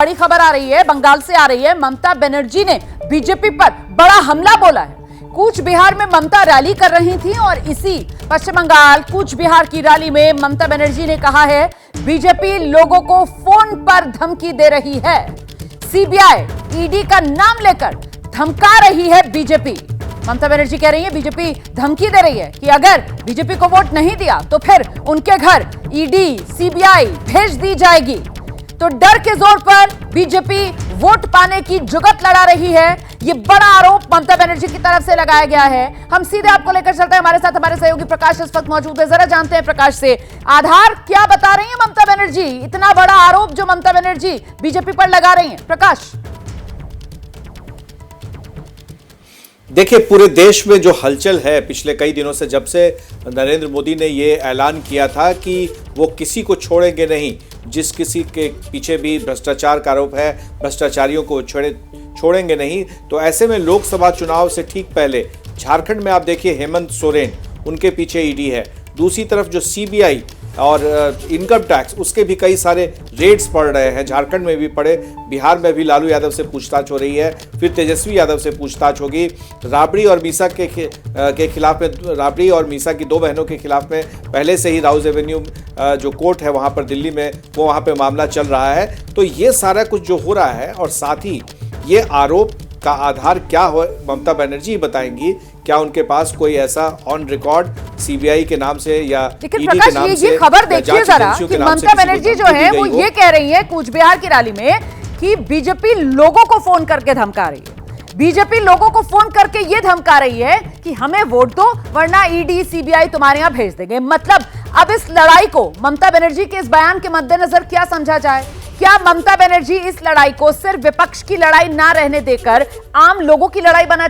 बड़ी खबर आ रही है, बंगाल से आ रही है। ममता बनर्जी ने बीजेपी पर बड़ा हमला बोला है। कूच बिहार में ममता रैली कर रही थी और इसी पश्चिम बंगाल कूच बिहार की रैली में ममता बनर्जी ने कहा है बीजेपी लोगों को फोन पर धमकी दे रही है। सीबीआई, ईडी का नाम लेकर धमका रही है बीजेपी। ममता बनर्जी कह रही है बीजेपी धमकी दे रही है कि अगर बीजेपी को वोट नहीं दिया तो फिर उनके घर ईडी, सीबीआई भेज दी जाएगी। तो डर के जोर पर बीजेपी वोट पाने की जुगत लड़ा रही है। ये बड़ा आरोप ममता बनर्जी की तरफ से लगाया गया है। हम सीधे आपको लेकर चलते हैं, हमारे साथ हमारे सहयोगी प्रकाश इस वक्त मौजूद है। जरा जानते हैं प्रकाश से आधार क्या बता रही है ममता बनर्जी, इतना बड़ा आरोप जो ममता बनर्जी बीजेपी पर लगा रही है। प्रकाश, देखिए, पूरे देश में जो हलचल है पिछले कई दिनों से, जब से नरेंद्र मोदी ने ये ऐलान किया था कि वो किसी को छोड़ेंगे नहीं, जिस किसी के पीछे भी भ्रष्टाचार का आरोप है, भ्रष्टाचारियों को छोड़ेंगे नहीं। तो ऐसे में लोकसभा चुनाव से ठीक पहले झारखंड में आप देखिए हेमंत सोरेन, उनके पीछे ईडी है। दूसरी तरफ जो सीबीआई और इनकम टैक्स, उसके भी कई सारे रेड्स पड़ रहे हैं। झारखंड में भी पड़े, बिहार में भी लालू यादव से पूछताछ हो रही है, फिर तेजस्वी यादव से पूछताछ होगी। राबड़ी और मीसा के खिलाफ में, राबड़ी और मीसा की दो बहनों के खिलाफ में पहले से ही राउज एवेन्यू जो कोर्ट है वहाँ पर दिल्ली में, वो वहाँ पर मामला चल रहा है। तो ये सारा कुछ जो हो रहा है, और साथ ही ये आरोप का आधार क्या हो, ममता बनर्जी बताएंगी। क्या उनके पास कोई ऐसा ऑन रिकॉर्ड सीबीआई के नाम से या ईडी के नाम से, ये खबर देखिए जरा कि ममता बनर्जी जो है वो ये कह रही है कूच बिहार की रैली में कि बीजेपी लोगों को फोन करके धमका रही है। बीजेपी लोगों को फोन करके ये धमका रही है कि हमें वोट दो वरना ईडी, सीबीआई तुम्हारे यहां भेज देंगे। मतलब अब इस लड़ाई को ममता बनर्जी के इस बयान के मद्देनजर क्या समझा जाए? क्या ममता बनर्जी इस लड़ाई को सिर्फ विपक्ष की लड़ाई ना रहने देकर आम लोगों की लड़ाई बनाना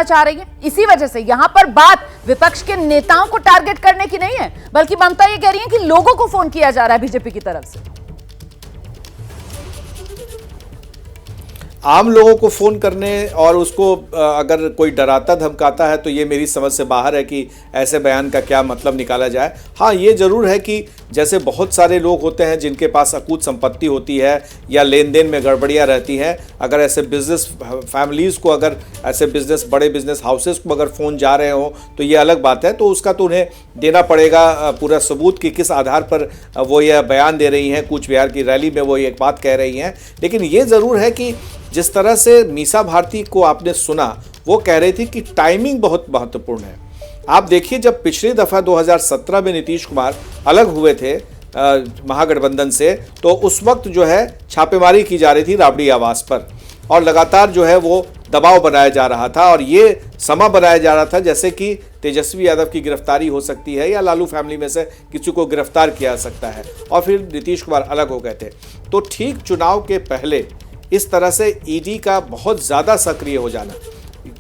चाह रही है? इसी वजह से यहां पर बात विपक्ष के नेताओं को टारगेट करने की नहीं है, बल्कि ममता ये कह रही है कि लोगों को फोन किया जा रहा है बीजेपी की तरफ से। आम लोगों को फोन करने और उसको अगर कोई डराता धमकाता है तो ये मेरी समझ से बाहर है कि ऐसे बयान का क्या मतलब निकाला जाए। हाँ, ये जरूर है कि जैसे बहुत सारे लोग होते हैं जिनके पास अकूत संपत्ति होती है या लेन देन में गड़बड़ियाँ रहती हैं, अगर ऐसे बिजनेस फैमिलीज़ को, अगर ऐसे बड़े बिजनेस हाउसेस को अगर फ़ोन जा रहे हों तो ये अलग बात है। तो उसका तो उन्हें देना पड़ेगा पूरा सबूत कि किस आधार पर वो यह बयान दे रही हैं। कूच बिहार की रैली में वो एक बात कह रही हैं। लेकिन ये ज़रूर है कि जिस तरह से मीसा भारती को आपने सुना, वो कह रही थी कि टाइमिंग बहुत महत्वपूर्ण है। आप देखिए, जब पिछली दफ़ा 2017 में नीतीश कुमार अलग हुए थे महागठबंधन से, तो उस वक्त जो है छापेमारी की जा रही थी राबड़ी आवास पर, और लगातार जो है वो दबाव बनाया जा रहा था और ये समा बनाया जा रहा था जैसे कि तेजस्वी यादव की गिरफ्तारी हो सकती है या लालू फैमिली में से किसी को गिरफ्तार किया जा सकता है, और फिर नीतीश कुमार अलग हो गए थे। तो ठीक चुनाव के पहले इस तरह से ईडी का बहुत ज़्यादा सक्रिय हो जाना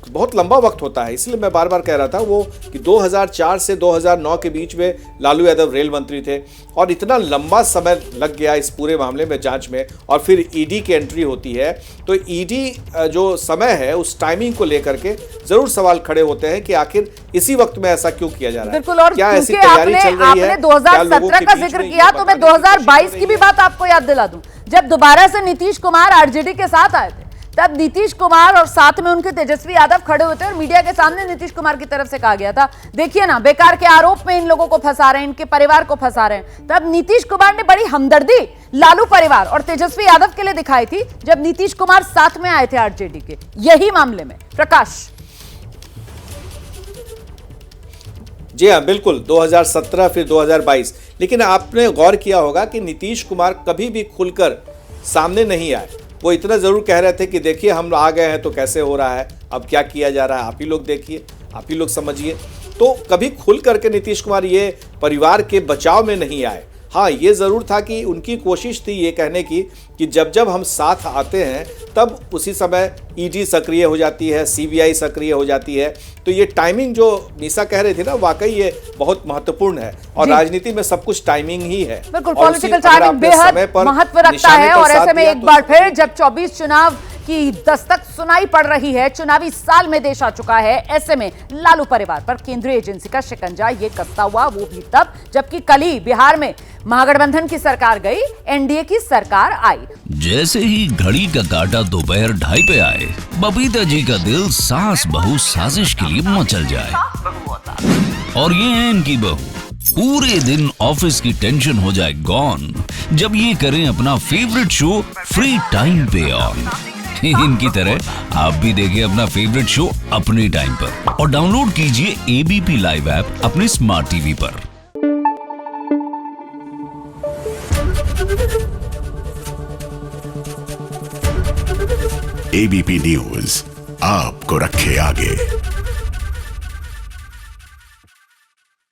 बहुत लंबा वक्त होता है। इसलिए मैं बार बार कह रहा था वो कि 2004 से 2009 के बीच में लालू यादव रेल मंत्री थे, और इतना लंबा समय लग गया इस पूरे मामले में जांच में, और फिर ईडी की एंट्री होती है। तो ईडी जो समय है उस टाइमिंग को लेकर के जरूर सवाल खड़े होते हैं कि आखिर इसी वक्त में ऐसा क्यों किया जा रहा है। बिल्कुल, और क्या ऐसी तैयारी चल रही है? 2017 का जिक्र किया तो मैं 2022 की भी बात आपको याद दिला दूं, जब दोबारा से नीतीश कुमार आरजेडी के साथ आए थे, तब नीतीश कुमार और साथ में उनके तेजस्वी यादव खड़े होते और मीडिया के सामने नीतीश कुमार की तरफ से कहा गया था, देखिए ना बेकार के आरोप में इन लोगों को फंसा रहे हैं, इनके परिवार को फंसा रहे हैं। तब नीतीश कुमार ने बड़ी हमदर्दी लालू परिवार और तेजस्वी यादव के लिए दिखाई थी जब नीतीश कुमार साथ में आए थे आरजेडी के यही मामले में। प्रकाश जी हाँ, बिल्कुल, 2017 फिर 2022। लेकिन आपने गौर किया होगा कि नीतीश कुमार कभी भी खुलकर सामने नहीं आए। वो इतना ज़रूर कह रहे थे कि देखिए हम आ गए हैं तो कैसे हो रहा है, अब क्या किया जा रहा है, आप ही लोग देखिए, आप ही लोग समझिए। तो कभी खुल करके नीतीश कुमार ये परिवार के बचाव में नहीं आए। हाँ, ये ज़रूर था कि उनकी कोशिश थी ये कहने की कि जब जब हम साथ आते हैं तब उसी समय ईडी सक्रिय हो जाती है, सीबीआई सक्रिय हो जाती है। तो ये टाइमिंग जो मीसा कह रही थी ना, वाकई ये बहुत महत्वपूर्ण है, और राजनीति में सब कुछ टाइमिंग ही है। बिल्कुल, पॉलिटिकल टाइमिंग बेहद महत्व रखता है। और ऐसे में एक बार फिर जब 24 चुनाव की दस्तक सुनाई पड़ रही है। चुनावी साल में देश आ चुका है, ऐसे में लालू परिवार पर केंद्रीय एजेंसी का शिकंजा ये कसता हुआ, वो भी तब जबकि कल ही बिहार में महागठबंधन की सरकार गई, एनडीए की सरकार आई। जैसे ही घड़ी का काटा दोपहर 2:30 पे आए, बबीता जी का दिल सास बहू साजिश के लिए मचल जाए। और ये है इनकी बहू, पूरे दिन ऑफिस की टेंशन हो जाए गॉन जब ये करें अपना फेवरेट शो फ्री टाइम पे ऑन। इनकी तरह आप भी देखिए अपना फेवरेट शो अपने टाइम पर और डाउनलोड कीजिए एबीपी लाइव ऐप अपने स्मार्ट टीवी पर। एबीपी न्यूज आपको रखे आगे।